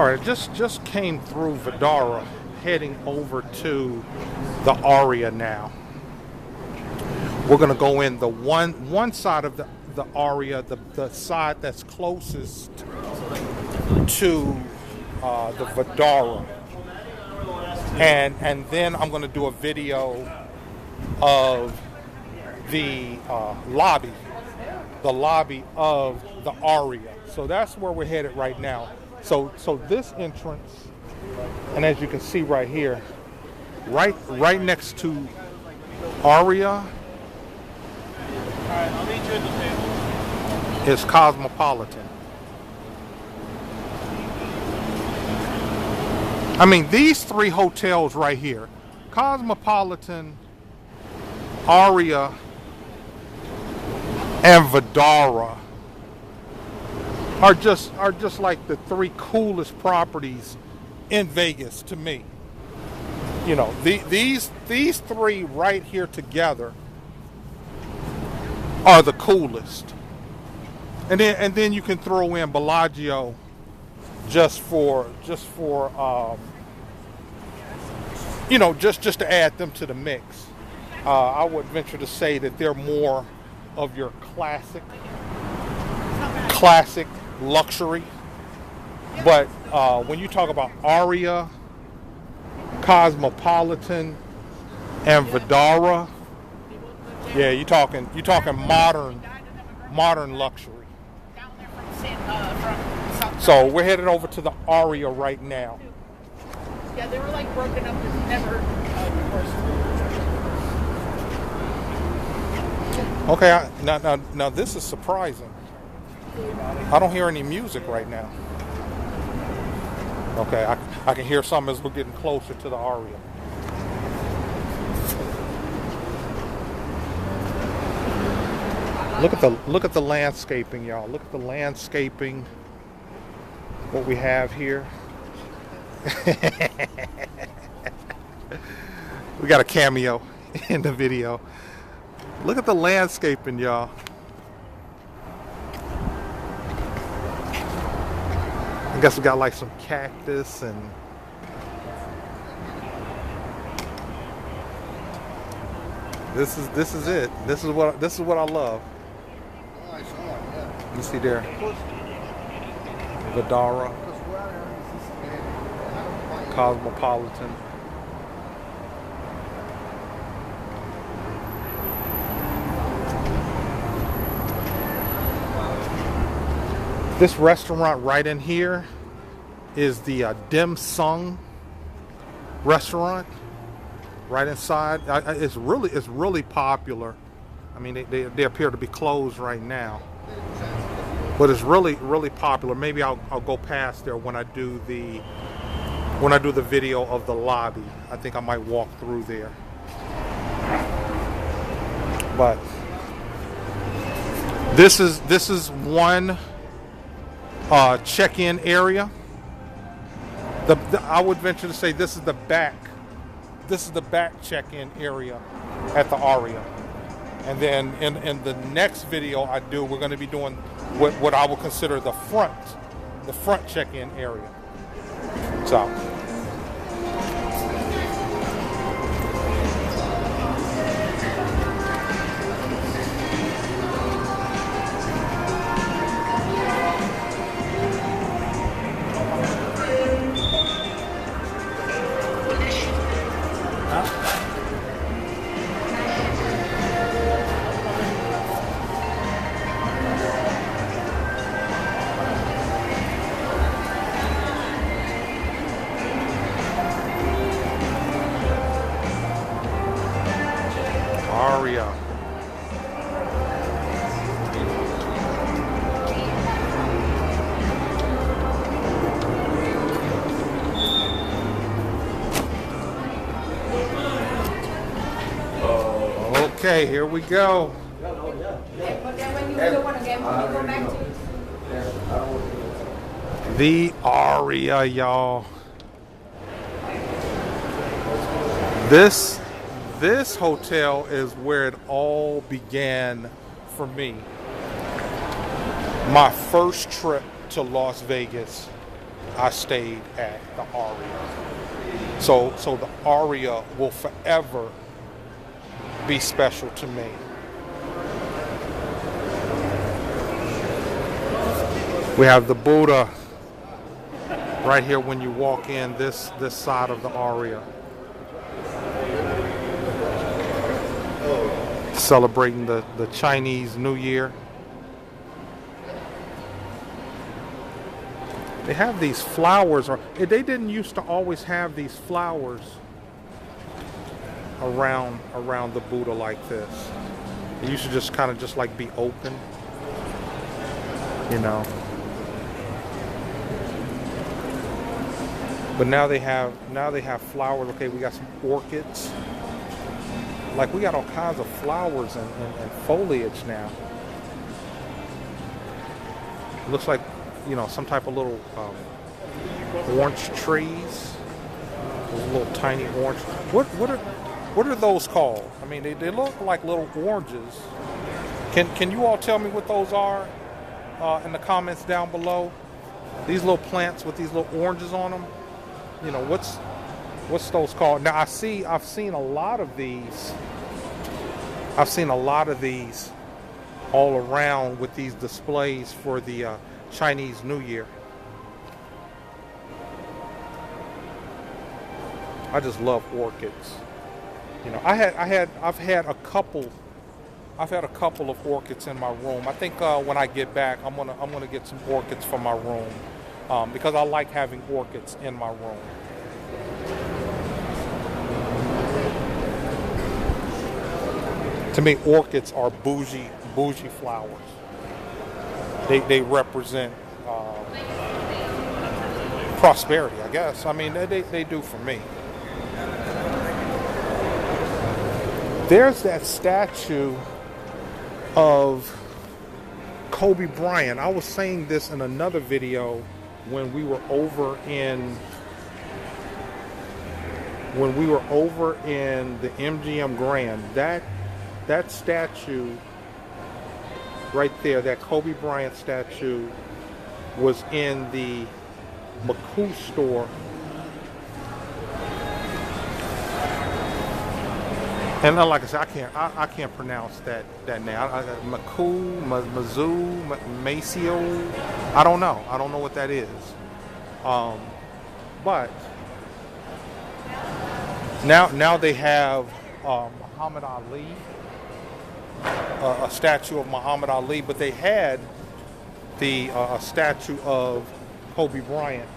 right, just came through VADARA, heading over to the ARIA now. We're gonna go in the one side of the ARIA, the side that's closest to the VADARA, and then I'm gonna do a video of the lobby of the ARIA. So that's where we're headed right now. So this entrance, and as you can see right here, right next to ARIA is Cosmopolitan. I mean, these three hotels right here, Cosmopolitan, ARIA, and VADARA, are just like the three coolest properties in Vegas to me. You know, these three right here together are the coolest. And then you can throw in Bellagio just for you know, just to add them to the mix. I would venture to say that they're more of your classic luxury. But when you talk about ARIA, Cosmopolitan, and VADARA, yeah, you're talking modern luxury. So we're headed over to the ARIA right now. Yeah, they were like broken up and never divorced. Okay, now this is surprising. I don't hear any music right now. Okay, I can hear some as we're getting closer to the ARIA. Look at the landscaping, y'all. Look at the landscaping. What we have here. We got a cameo in the video. Look at the landscaping, y'all. I guess we got like some cactus and this is it. This is what I love. You see there, VADARA, Cosmopolitan. This restaurant right in here is the Dim Sum restaurant. Right inside, it's really popular. I mean, they appear to be closed right now, but it's really popular. Maybe I'll go past there when I do the video of the lobby. I think I might walk through there. But this is one check-in area. I would venture to say this is the back check-in area at the ARIA. And then in the next video we're going to be doing what I would consider the front check-in area. So ARIA. Okay, here we go. The ARIA, y'all. This hotel is where it all began for me. My first trip to Las Vegas I stayed at the ARIA. So the ARIA will forever be special to me. We have the Buddha right here when you walk in this side of the ARIA. Celebrating the Chinese New Year. They have these flowers, or they didn't used to always have these flowers around the Buddha like this. It used to just kind of just like be open, you know. But now they have flowers. Okay, we got some orchids. Like we got all kinds of flowers and foliage now. It looks like, you know, some type of little orange trees. Those little tiny orange. What are those called? I mean, they look like little oranges. Can you all tell me what those are in the comments down below? These little plants with these little oranges on them. You know, what's those called? Now I've seen a lot of these. I've seen a lot of these all around with these displays for the Chinese New Year. I just love orchids. You know, I've had a couple of orchids in my room. I think when I get back, I'm gonna get some orchids for my room because I like having orchids in my room. To me, orchids are bougie flowers. They represent prosperity, I guess. I mean, they do for me. There's that statue of Kobe Bryant. I was saying this in another video when we were over in the MGM Grand. That statue right there, that Kobe Bryant statue, was in the McCoo store. And like I said, I can't pronounce that name. McCoo, Mizzou, Maceo. I don't know what that is. But now they have Muhammad Ali. A statue of Muhammad Ali, but they had a statue of Kobe Bryant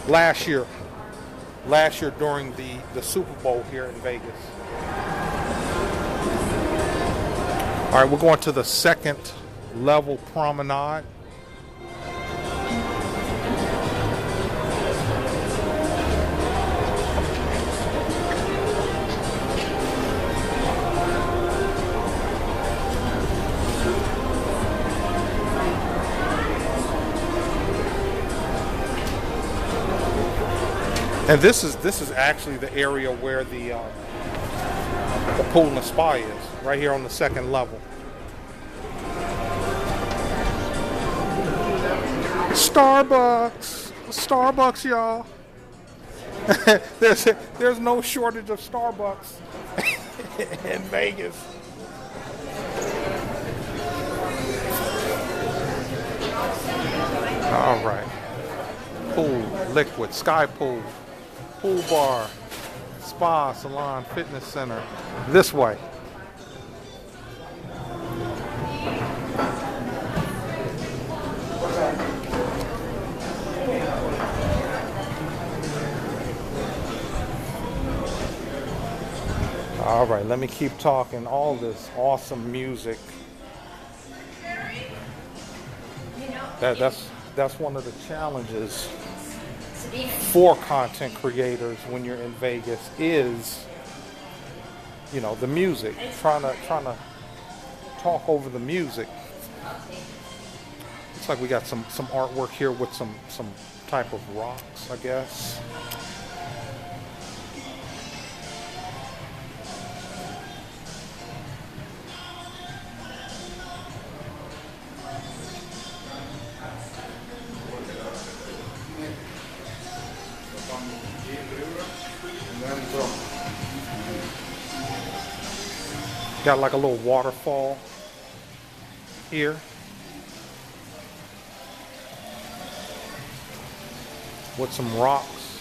last year during the Super Bowl here in Vegas. All right, we're going to the second level promenade. And this is actually the area where the pool and the spa is, right here on the second level. Starbucks, y'all. There's no shortage of Starbucks in Vegas. All right. Pool, liquid, sky pool. Pool bar, spa, salon, fitness center. This way. All right, let me keep talking. All this awesome music. That's one of the challenges for content creators when you're in Vegas is, you know, the music. Trying to talk over the music. Looks like we got some artwork here with some type of rocks, I guess. Got like a little waterfall here. With some rocks.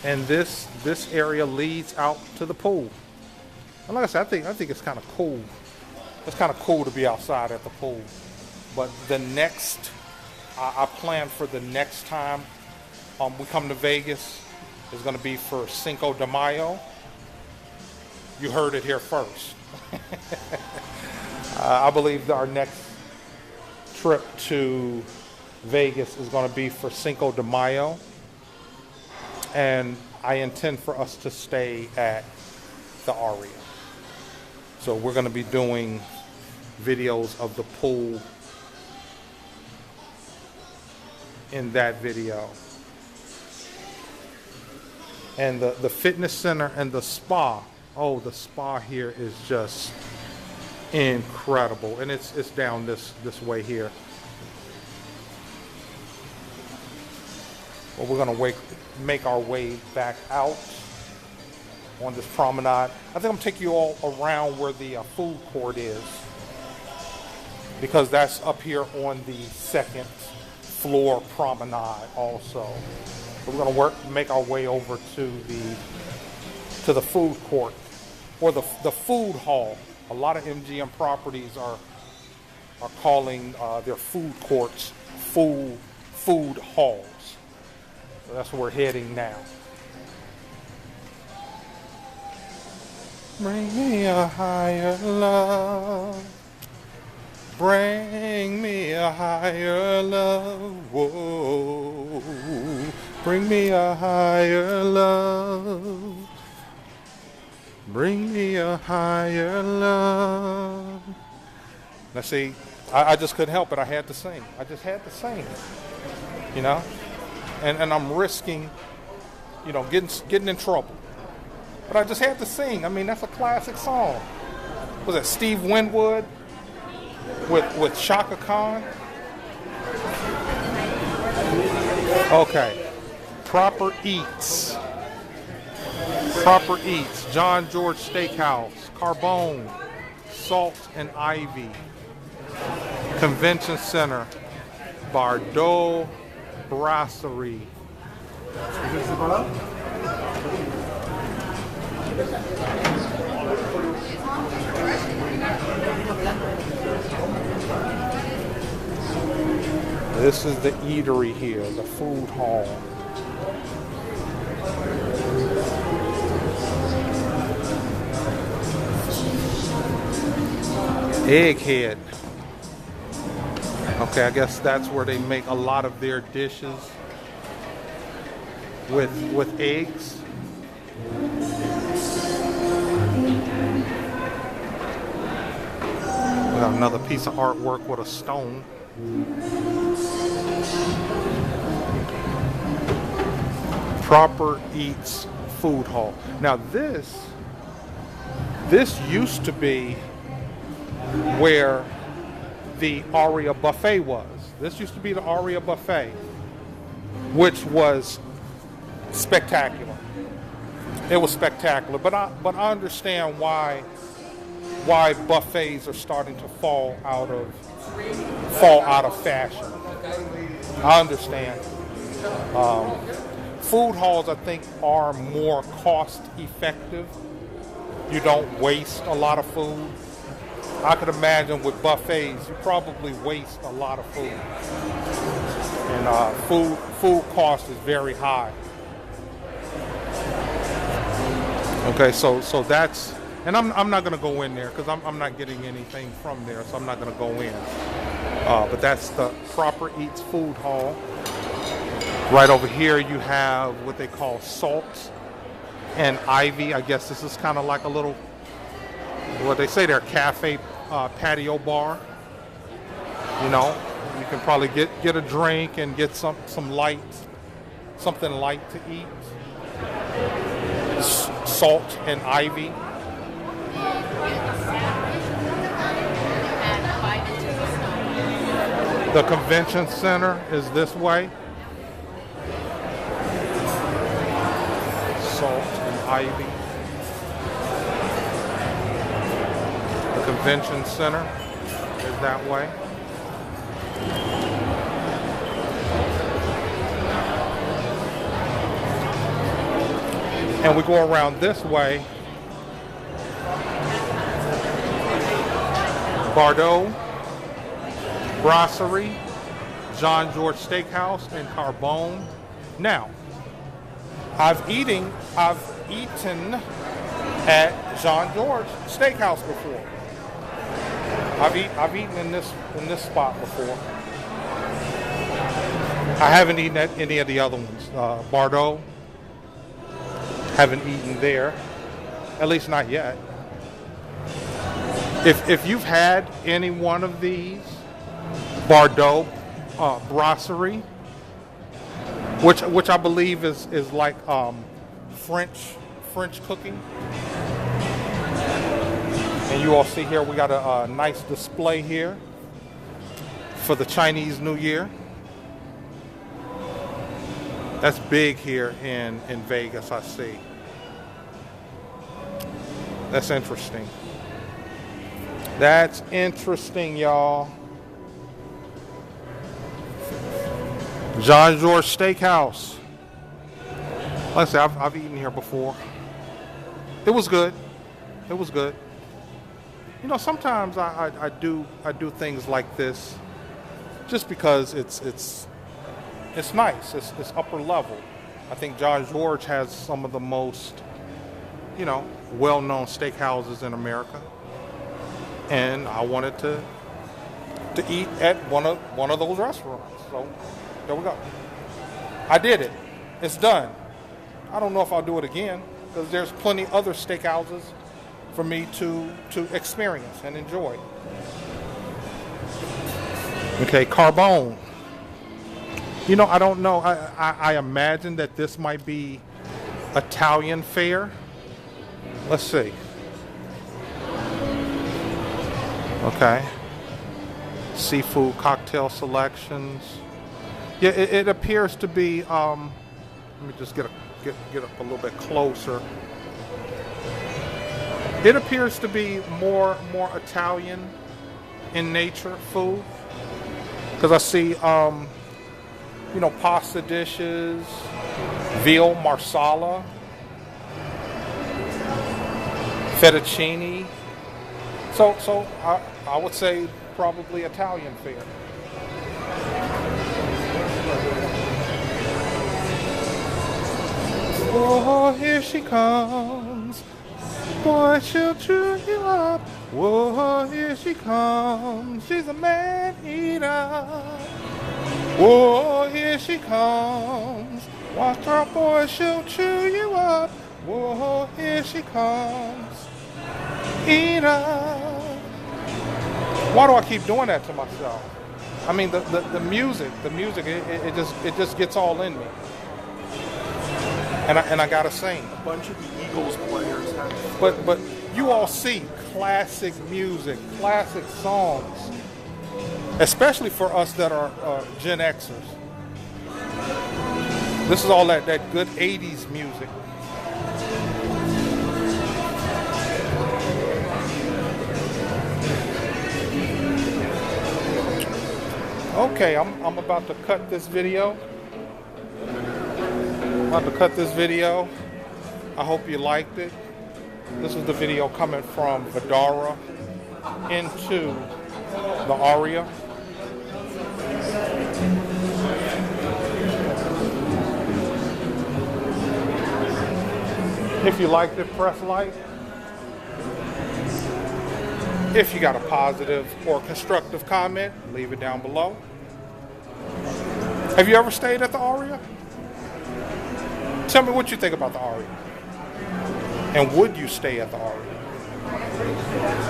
And this area leads out to the pool. And like I said, I think it's kind of cool. It's kind of cool to be outside at the pool. But the next, I plan for the next time we come to Vegas is going to be for Cinco de Mayo. You heard it here first. I believe our next trip to Vegas is going to be for Cinco de Mayo. And I intend for us to stay at the ARIA. So we're going to be doing videos of the pool in that video. And the fitness center and the spa. Oh, the spa here is just incredible. And it's down this way here. Well, we're going to make our way back out on this promenade. I think I'm going to take you all around where the food court is, because that's up here on the second floor promenade also. So we're going to make our way over to the food court, or the food hall. A lot of MGM properties are calling their food courts food halls. So that's where we're heading now. Bring me a higher love. Bring me a higher love. Whoa. Bring me a higher love. Bring me a higher love. Now see, I just couldn't help it. I had to sing. I just had to sing. You know? And I'm risking, you know, getting in trouble. But I just had to sing. I mean, that's a classic song. Was it Steve Winwood with Shaka Khan? Okay. Proper Eats. Proper Eats. John George Steakhouse. Carbone. Salt and Ivy. Convention Center. Bardot Brasserie. This is the eatery here, the food hall. Egghead. Okay, I guess that's where they make a lot of their dishes with eggs. We got another piece of artwork with a stone. Proper Eats Food Hall. Now this used to be where the ARIA buffet was. This used to be the ARIA buffet, which was spectacular. It was spectacular, but I understand why buffets are starting to fall out of fashion. I understand. Food halls, I think, are more cost effective. You don't waste a lot of food. I could imagine with buffets, you probably waste a lot of food. And food cost is very high. Okay, so that's, and I'm not going to go in there because I'm not getting anything from there, so I'm not going to go in. But that's the Proper Eats Food Hall. Right over here you have what they call Salt and Ivy. I guess this is kind of like a little, what they say, their cafe patio bar. You know, you can probably get a drink and get some light, something light to eat. Salt and Ivy. The convention center is this way. Salt and Ivy. The convention center is that way. And we go around this way. BUDDAH, Brasserie, John George Steakhouse, and Carbone. Now, I've eaten at John George Steakhouse before. I've eaten in this spot before. I haven't eaten at any of the other ones. BUDDAH, haven't eaten there, at least not yet. If you've had any one of these, BUDDAH, Brasserie, which I believe is like French cooking. And you all see here we got a nice display here for the Chinese New Year. That's big here in Vegas, I see. That's interesting. That's interesting, y'all. John George Steakhouse. Like I said, I've eaten here before. It was good. It was good. You know, sometimes I do things like this just because it's nice. It's upper level. I think John George has some of the most, you know, well-known steakhouses in America, and I wanted to eat at one of those restaurants. So there we go. I did it. It's done. I don't know if I'll do it again because there's plenty other steakhouses for me to experience and enjoy. Okay, Carbone. You know, I don't know. I imagine that this might be Italian fare. Let's see. Okay. Seafood cocktail selections. Yeah, it appears to be. Let me just get up a little bit closer. It appears to be more Italian in nature food, because I see you know, pasta dishes, veal marsala, fettuccine. So I would say probably Italian fare. Oh, here she comes. Boy, she'll chew you up. Whoa, here she comes. She's a man-eater. Whoa, here she comes. Watch her, boy, she'll chew you up. Whoa, here she comes. Eater. Why do I keep doing that to myself? I mean, the music, it just gets all in me. And I gotta sing. A bunch of the Eagles players have. But you all see classic music, classic songs, especially for us that are Gen Xers. This is all that good 80s music. Okay, I'm about to cut this video. I hope you liked it. This is the video coming from VADARA into the ARIA. If you liked it, press like. If you got a positive or constructive comment, leave it down below. Have you ever stayed at the ARIA? Tell me what you think about the ARIA. And would you stay at the ARIA?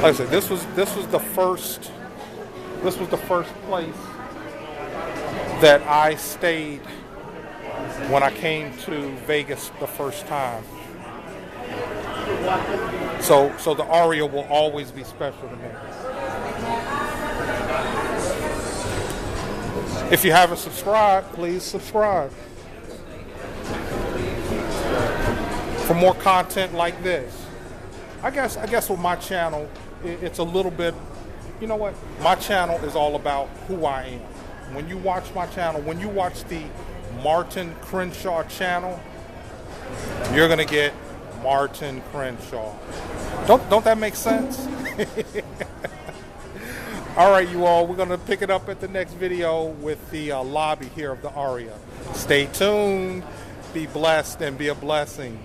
Like I said, this was the first place that I stayed when I came to Vegas the first time. So the ARIA will always be special to me. If you haven't subscribed, please subscribe. for more content like this. I guess with my channel, it's a little bit, you know what? My channel is all about who I am. When you watch my channel, when you watch the Martin Crenshaw channel, you're gonna get Martin Crenshaw. Don't that make sense? All right, you all, we're gonna pick it up at the next video with the lobby here of the ARIA. Stay tuned, be blessed, and be a blessing.